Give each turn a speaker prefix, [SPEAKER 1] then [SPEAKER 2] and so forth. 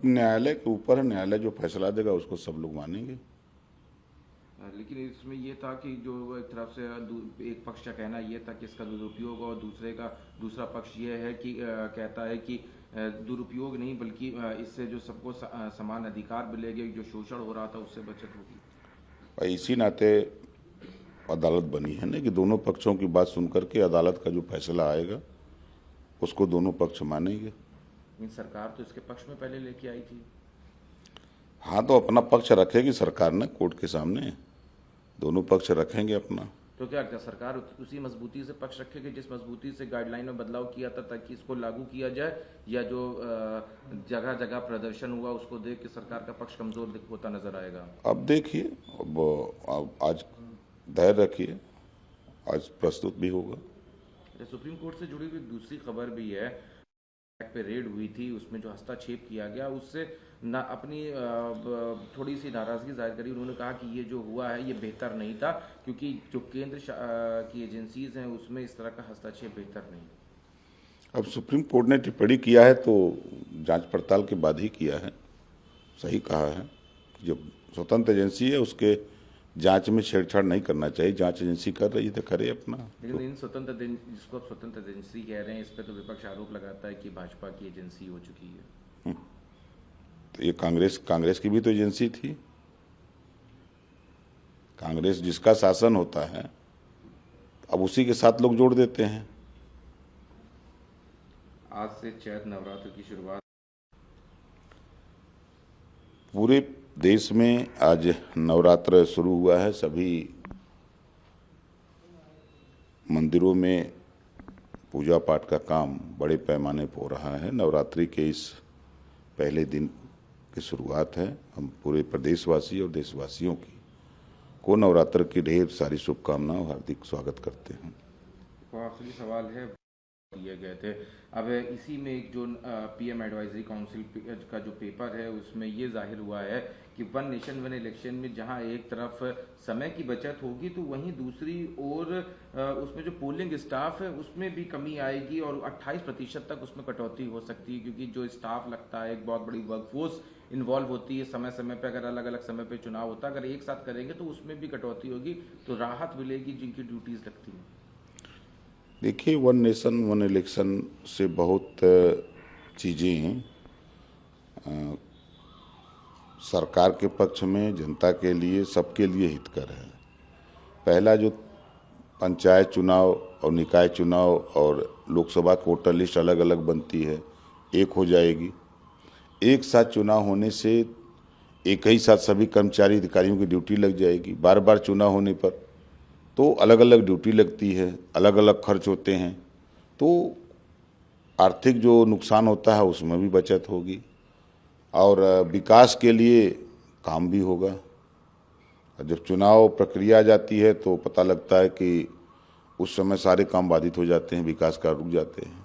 [SPEAKER 1] न्यायालय के ऊपर है, न्यायालय जो फैसला देगा उसको सब लोग मानेंगे।
[SPEAKER 2] लेकिन इसमें ये था कि जो एक तरफ से एक पक्ष का कहना ये था कि इसका दुरुपयोग, और दूसरा पक्ष ये है कि कहता है कि दुरुपयोग नहीं बल्कि इससे जो सबको समान अधिकार मिलेंगे, जो शोषण हो रहा था उससे बचत होगी।
[SPEAKER 1] भाई इसी नाते अदालत बनी है ना कि दोनों पक्षों की बात सुनकर के अदालत का जो फैसला आएगा उसको दोनों पक्ष मानेंगे।
[SPEAKER 2] सरकार तो इसके पक्ष में पहले लेके आई थी।
[SPEAKER 1] हाँ, तो अपना पक्ष रखेगी सरकार ने कोर्ट के सामने, दोनों पक्ष रखेंगे अपना।
[SPEAKER 2] तो क्या सरकार उसी मजबूती से पक्ष रखेगी जिस मजबूती से गाइडलाइन में बदलाव किया था ताकि इसको लागू किया जाए, या जो जगह जगह प्रदर्शन हुआ उसको देख के सरकार का पक्ष कमजोर होता नजर आएगा?
[SPEAKER 1] अब देखिए, अब आज धैर्य रखिए, आज प्रस्तुत भी होगा।
[SPEAKER 2] सुप्रीम कोर्ट से जुड़ी हुई दूसरी खबर भी है पे रेड हुई थी, उसमें जो हस्तक्षेप किया गया उससे ना अपनी थोड़ी सी नाराजगी जाहिर करी। उन्होंने कहा कि ये जो हुआ है ये बेहतर नहीं था, क्योंकि जो केंद्र की एजेंसीज हैं उसमें इस तरह का हस्तक्षेप बेहतर नहीं।
[SPEAKER 1] अब सुप्रीम कोर्ट ने टिप्पणी किया है तो जांच पड़ताल के बाद ही किया है। सही कहा है, जब स्वतंत्र एजेंसी है उसके जांच में छेड़छाड़ नहीं करना चाहिए। जांच एजेंसी कर रही है तो करे अपना।
[SPEAKER 2] लेकिन इन जिसको आप स्वतंत्र एजेंसी कह रहे हैं, इस पर तो विपक्ष आरोप लगाता है कि भाजपा की एजेंसी हो चुकी है।
[SPEAKER 1] तो ये कांग्रेस की भी तो एजेंसी थी। कांग्रेस जिसका शासन होता है अब उसी के साथ लोग जोड़ देते हैं।
[SPEAKER 2] आज से चैत्र नवरात्र की शुरुआत
[SPEAKER 1] पूरे देश में आज नवरात्र शुरू हुआ है। सभी मंदिरों में पूजा पाठ का काम बड़े पैमाने पर हो रहा है। नवरात्रि के इस पहले दिन की शुरुआत है। हम पूरे प्रदेशवासी और देशवासियों की को नवरात्र की ढेर सारी शुभकामनाओं, हार्दिक स्वागत करते हैं।
[SPEAKER 2] आखिरी सवाल है, दिए गए थे अब इसी में एक जो पीएम एडवाइजरी काउंसिल का जो पेपर है उसमें ये जाहिर हुआ है कि वन नेशन वन इलेक्शन में जहां एक तरफ समय की बचत होगी तो वहीं दूसरी ओर उसमें जो पोलिंग स्टाफ है उसमें भी कमी आएगी और 28% तक उसमें कटौती हो सकती है, क्योंकि जो स्टाफ लगता है एक बहुत बड़ी वर्कफोर्स इन्वॉल्व होती है समय समय पे। अगर अलग अलग समय पे चुनाव होता है, अगर एक साथ करेंगे तो उसमें भी कटौती होगी, तो राहत मिलेगी जिनकी ड्यूटीज लगती है।
[SPEAKER 1] देखिए, वन नेशन वन इलेक्शन से बहुत चीज़ें सरकार के पक्ष में, जनता के लिए, सबके लिए हितकर है। पहला जो पंचायत चुनाव और निकाय चुनाव और लोकसभा की वोटर लिस्ट अलग अलग बनती है, एक हो जाएगी। एक साथ चुनाव होने से एक ही साथ सभी कर्मचारी अधिकारियों की ड्यूटी लग जाएगी। बार बार चुनाव होने पर तो अलग अलग ड्यूटी लगती है, अलग अलग खर्च होते हैं, तो आर्थिक जो नुकसान होता है उसमें भी बचत होगी और विकास के लिए काम भी होगा। जब चुनाव प्रक्रिया आ जाती है तो पता लगता है कि उस समय सारे काम बाधित हो जाते हैं, विकास कार्य रुक जाते हैं।